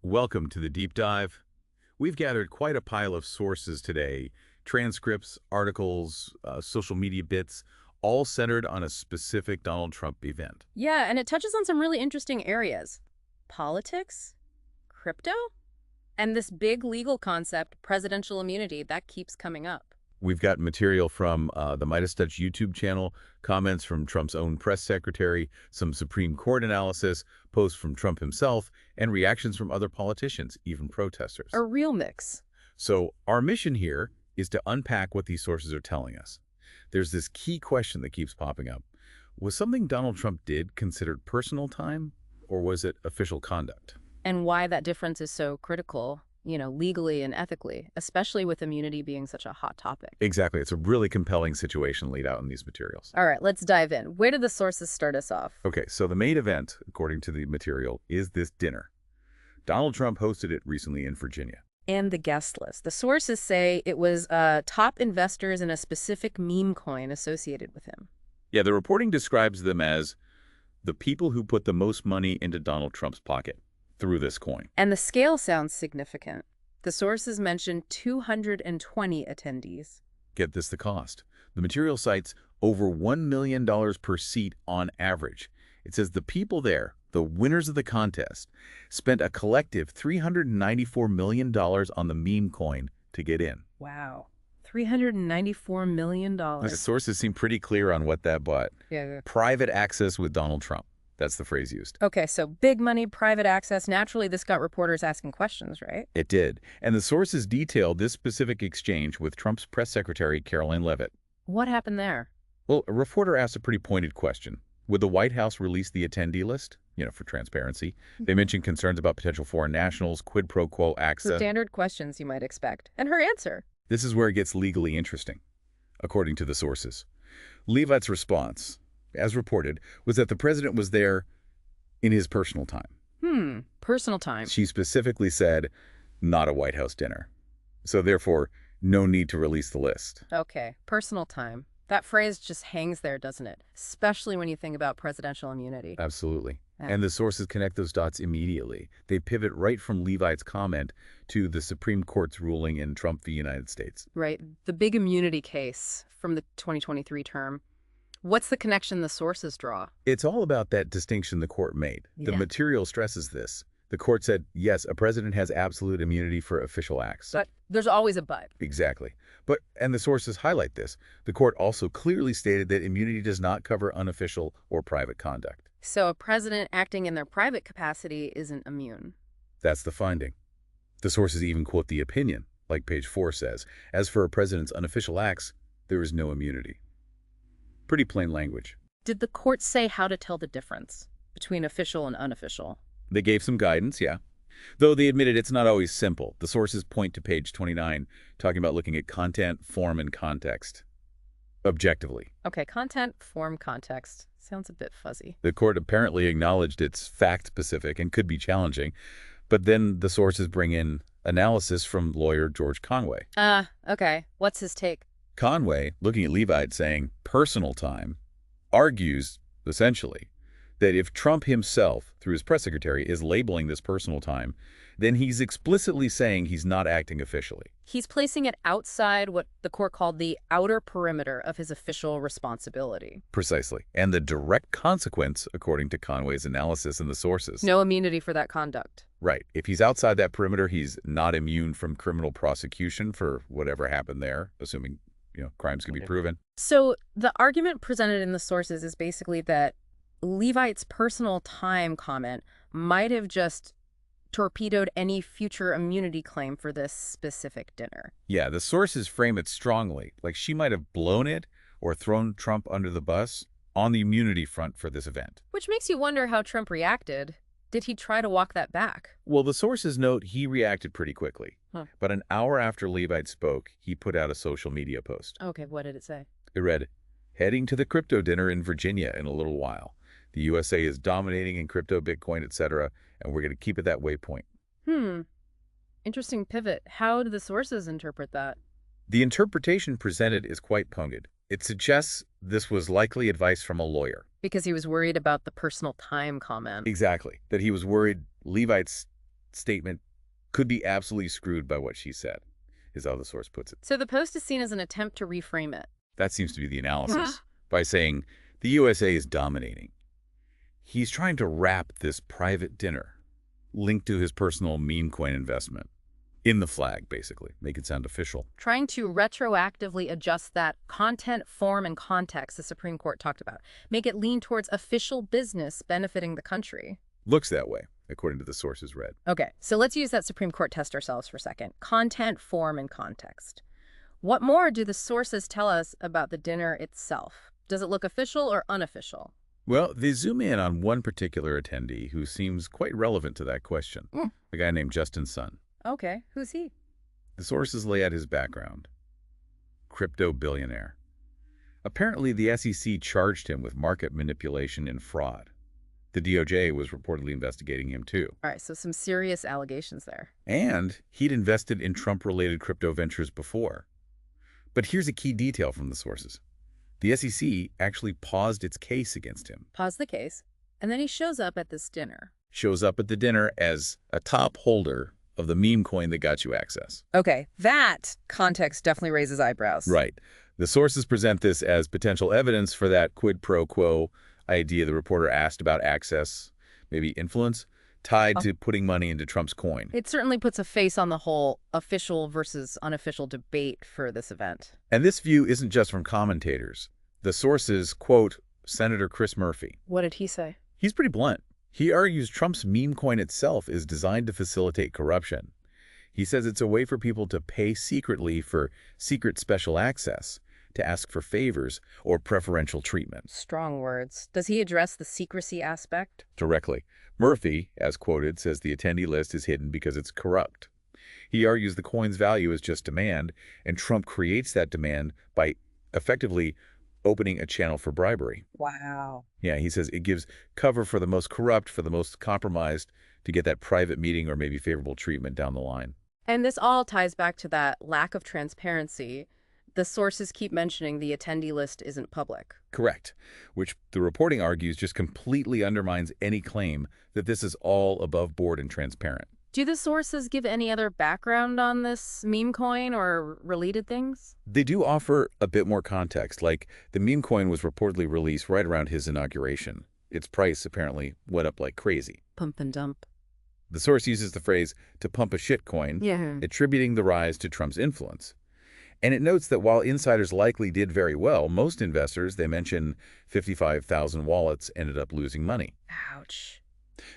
Welcome to the deep dive. We've gathered quite a pile of sources today, transcripts, articles, social media bits, all centered on a specific Donald Trump event. Yeah, and it touches on some really interesting areas. Politics, crypto, and this big legal concept, presidential immunity, that keeps coming up. We've got material from the Midas Touch YouTube channel, comments from Trump's own press secretary, some Supreme Court analysis, posts from Trump himself, and reactions from other politicians, even protesters. A real mix. So our mission here is to unpack what these sources are telling us. There's this key question that keeps popping up. Was something Donald Trump did considered personal time, or was it official conduct? And why that difference is so critical, legally and ethically, especially with immunity being such a hot topic. Exactly. It's a really compelling situation laid out in these materials. All right, let's dive in. Where did the sources start us off? Okay, so the main event, according to the material, is this dinner. Donald Trump hosted it recently in Virginia. And the guest list. The sources say it was top investors in a specific meme coin associated with him. Yeah, the reporting describes them as the people who put the most money into Donald Trump's pocket through this coin. And the scale sounds significant. The sources mention 220 attendees. Get this, the cost. The material cites over $1 million per seat on average. It says the people there, the winners of the contest, spent a collective $394 million on the meme coin to get in. Wow. $394 million. The sources seem pretty clear on what that bought. Yeah. Private access with Donald Trump. That's the phrase used. Okay, so big money, private access. Naturally, this got reporters asking questions, right? It did. And the sources detailed this specific exchange with Trump's press secretary, Levitt. What happened there? Well, a reporter asked a pretty pointed question. Would the White House release the attendee list? For transparency. They mentioned concerns about potential foreign nationals, quid pro quo access. Standard questions you might expect. And her answer. This is where it gets legally interesting, according to the sources. Levitt's response, as reported, was that the president was there in his personal time. Personal time. She specifically said, not a White House dinner. So therefore, no need to release the list. Okay, personal time. That phrase just hangs there, doesn't it? Especially when you think about presidential immunity. Absolutely. Yeah. And the sources connect those dots immediately. They pivot right from Levitt's comment to the Supreme Court's ruling in Trump v. United States. Right. The big immunity case from the 2023 term. What's the connection the sources draw? It's all about that distinction the court made. The Yeah. material stresses this. The court said, yes, a president has absolute immunity for official acts. But there's always a but. Exactly. And the sources highlight this. The court also clearly stated that immunity does not cover unofficial or private conduct. So a president acting in their private capacity isn't immune. That's the finding. The sources even quote the opinion, like page 4 says. As for a president's unofficial acts, there is no immunity. Pretty plain language. Did the court say how to tell the difference between official and unofficial? They gave some guidance, yeah. Though they admitted it's not always simple. The sources point to page 29, talking about looking at content, form, and context. Objectively. Okay, content, form, context. Sounds a bit fuzzy. The court apparently acknowledged it's fact-specific and could be challenging, but then the sources bring in analysis from lawyer George Conway. Okay. What's his take? Conway, looking at Levitt saying personal time, argues, essentially, that if Trump himself, through his press secretary, is labeling this personal time, then he's explicitly saying he's not acting officially. He's placing it outside what the court called the outer perimeter of his official responsibility. Precisely. And the direct consequence, according to Conway's analysis and the sources. No immunity for that conduct. Right. If he's outside that perimeter, he's not immune from criminal prosecution for whatever happened there, assuming, crimes can be proven. So the argument presented in the sources is basically that Levitt's personal time comment might have just torpedoed any future immunity claim for this specific dinner. Yeah, the sources frame it strongly, like she might have blown it or thrown Trump under the bus on the immunity front for this event. Which makes you wonder how Trump reacted. Did he try to walk that back? Well, the sources note he reacted pretty quickly. But an hour after Levitt spoke, he put out a social media post. Okay, what did it say? It read, heading to the crypto dinner in Virginia in a little while. The USA is dominating in crypto, Bitcoin, etc., and we're going to keep it that waypoint. Interesting pivot. How do the sources interpret that? The interpretation presented is quite pointed. It suggests this was likely advice from a lawyer. Because he was worried about the personal time comment. Exactly. That he was worried Levitt's statement could be absolutely screwed by what she said, is how the source puts it. So the post is seen as an attempt to reframe it. That seems to be the analysis, by saying the USA is dominating. He's trying to wrap this private dinner linked to his personal meme coin investment in the flag, basically, make it sound official. Trying to retroactively adjust that content, form, and context the Supreme Court talked about. Make it lean towards official business benefiting the country. Looks that way, according to the sources read. Okay, so let's use that Supreme Court test ourselves for a second. Content, form, and context. What more do the sources tell us about the dinner itself? Does it look official or unofficial? Well, they zoom in on one particular attendee who seems quite relevant to that question, a guy named Justin Sun. Okay, who's he? The sources lay out his background. Crypto billionaire. Apparently, the SEC charged him with market manipulation and fraud. The DOJ was reportedly investigating him, too. All right, so some serious allegations there. And he'd invested in Trump-related crypto ventures before. But here's a key detail from the sources. The SEC actually paused its case against him. Pause the case, and then he shows up at this dinner. Shows up at the dinner as a top holder of the meme coin that got you access. Okay, that context definitely raises eyebrows. Right. The sources present this as potential evidence for that quid pro quo idea the reporter asked about access, maybe influence, tied to putting money into Trump's coin. It certainly puts a face on the whole official versus unofficial debate for this event. And this view isn't just from commentators. The sources quote Senator Chris Murphy. What did he say? He's pretty blunt. He argues Trump's meme coin itself is designed to facilitate corruption. He says it's a way for people to pay secretly for secret special access, to ask for favors or preferential treatment. Strong words. Does he address the secrecy aspect? Directly. Murphy, as quoted, says the attendee list is hidden because it's corrupt. He argues the coin's value is just demand, and Trump creates that demand by effectively opening a channel for bribery. Wow. Yeah, he says it gives cover for the most corrupt, for the most compromised, to get that private meeting or maybe favorable treatment down the line. And this all ties back to that lack of transparency. The sources keep mentioning the attendee list isn't public. Correct, which the reporting argues just completely undermines any claim that this is all above board and transparent. Do the sources give any other background on this meme coin or related things? They do offer a bit more context, like the meme coin was reportedly released right around his inauguration. Its price apparently went up like crazy. Pump and dump. The source uses the phrase to pump a shitcoin, attributing the rise to Trump's influence. And it notes that while insiders likely did very well, most investors, they mention 55,000 wallets, ended up losing money. Ouch.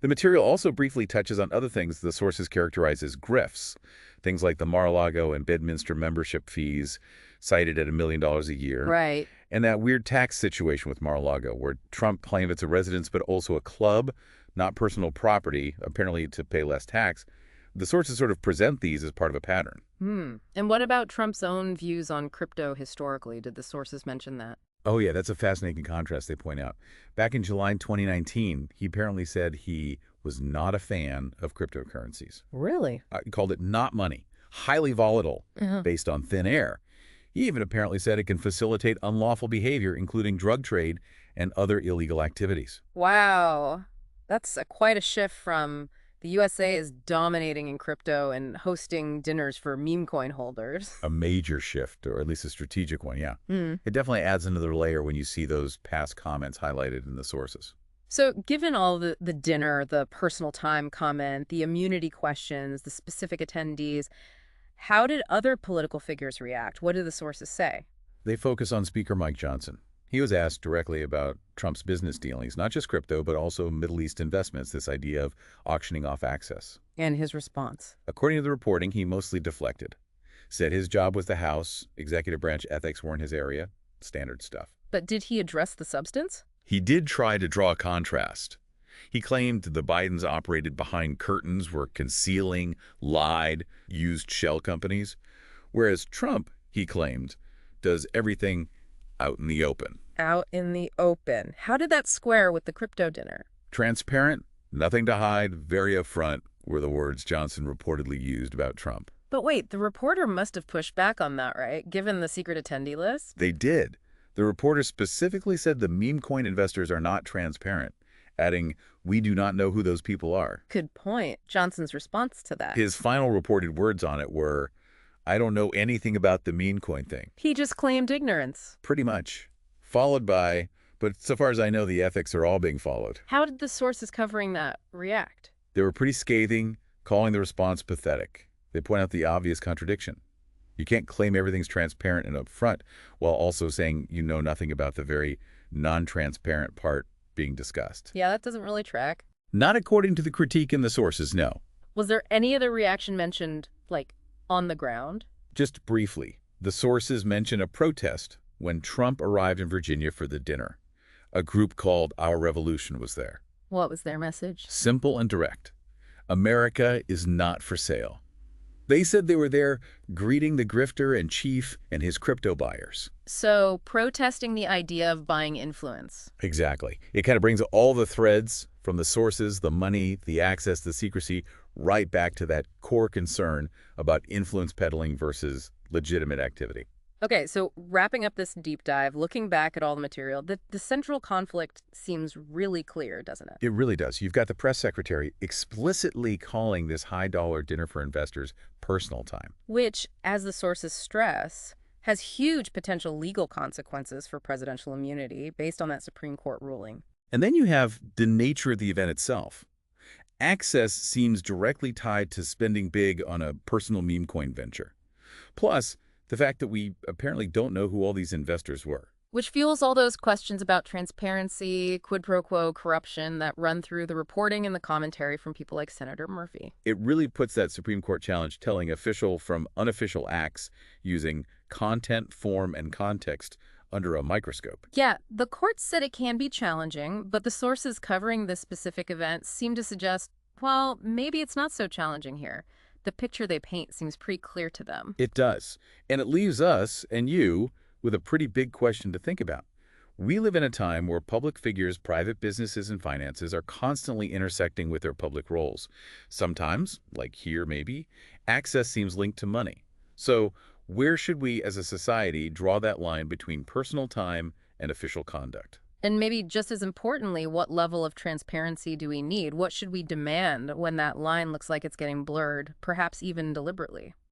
The material also briefly touches on other things the sources characterize as grifts, things like the Mar-a-Lago and Bedminster membership fees cited at $1 million a year. Right. And that weird tax situation with Mar-a-Lago, where Trump claimed it's a residence but also a club, not personal property, apparently to pay less tax. The sources sort of present these as part of a pattern. And what about Trump's own views on crypto historically? Did the sources mention that? Oh, yeah, that's a fascinating contrast they point out. Back in July 2019, he apparently said he was not a fan of cryptocurrencies. Really? He called it not money, highly volatile, based on thin air. He even apparently said it can facilitate unlawful behavior, including drug trade and other illegal activities. Wow. That's quite a shift from the USA is dominating in crypto and hosting dinners for meme coin holders. A major shift, or at least a strategic one, yeah. It definitely adds another layer when you see those past comments highlighted in the sources. So given all the dinner, the personal time comment, the immunity questions, the specific attendees, how did other political figures react? What did the sources say? They focus on Speaker Mike Johnson. He was asked directly about Trump's business dealings, not just crypto, but also Middle East investments, this idea of auctioning off access. And his response? According to the reporting, he mostly deflected. Said his job was the House, executive branch ethics weren't his area, standard stuff. But did he address the substance? He did try to draw a contrast. He claimed the Bidens operated behind curtains, were concealing, lied, used shell companies, whereas Trump, he claimed, does everything out in the open. Out in the open. How did that square with the crypto dinner? Transparent, nothing to hide, very upfront were the words Johnson reportedly used about Trump. But wait, the reporter must have pushed back on that, right? Given the secret attendee list? They did. The reporter specifically said the meme coin investors are not transparent, adding, "We do not know who those people are." Good point. Johnson's response to that. His final reported words on it were, "I don't know anything about the meme coin thing." He just claimed ignorance. Pretty much. Followed by, "But so far as I know, the ethics are all being followed." How did the sources covering that react? They were pretty scathing, calling the response pathetic. They point out the obvious contradiction. You can't claim everything's transparent and upfront while also saying you know nothing about the very non-transparent part being discussed. Yeah, that doesn't really track. Not according to the critique in the sources, no. Was there any other reaction mentioned, like, on the ground? Just briefly, the sources mention a protest when Trump arrived in Virginia for the dinner. A group called Our Revolution was there. What was their message? Simple and direct. America is not for sale. They said they were there greeting the grifter and chief and his crypto buyers. So, protesting the idea of buying influence. Exactly. It kind of brings all the threads from the sources, the money, the access, the secrecy, right back to that core concern about influence peddling versus legitimate activity. Okay, so wrapping up this deep dive, looking back at all the material, the central conflict seems really clear, doesn't it? It really does. You've got the press secretary explicitly calling this high-dollar dinner for investors personal time. Which, as the sources stress, has huge potential legal consequences for presidential immunity based on that Supreme Court ruling. And then you have the nature of the event itself. Access seems directly tied to spending big on a personal meme coin venture. Plus, the fact that we apparently don't know who all these investors were. Which fuels all those questions about transparency, quid pro quo, corruption that run through the reporting and the commentary from people like Senator Murphy. It really puts that Supreme Court challenge telling official from unofficial acts using content, form, and context under a microscope. Yeah, the court said it can be challenging, but the sources covering this specific event seem to suggest, well, maybe it's not so challenging here. The picture they paint seems pretty clear to them. It does. And it leaves us and you with a pretty big question to think about. We live in a time where public figures, private businesses, and finances are constantly intersecting with their public roles. Sometimes, like here maybe, access seems linked to money. So where should we as a society draw that line between personal time and official conduct? And maybe just as importantly, what level of transparency do we need? What should we demand when that line looks like it's getting blurred, perhaps even deliberately?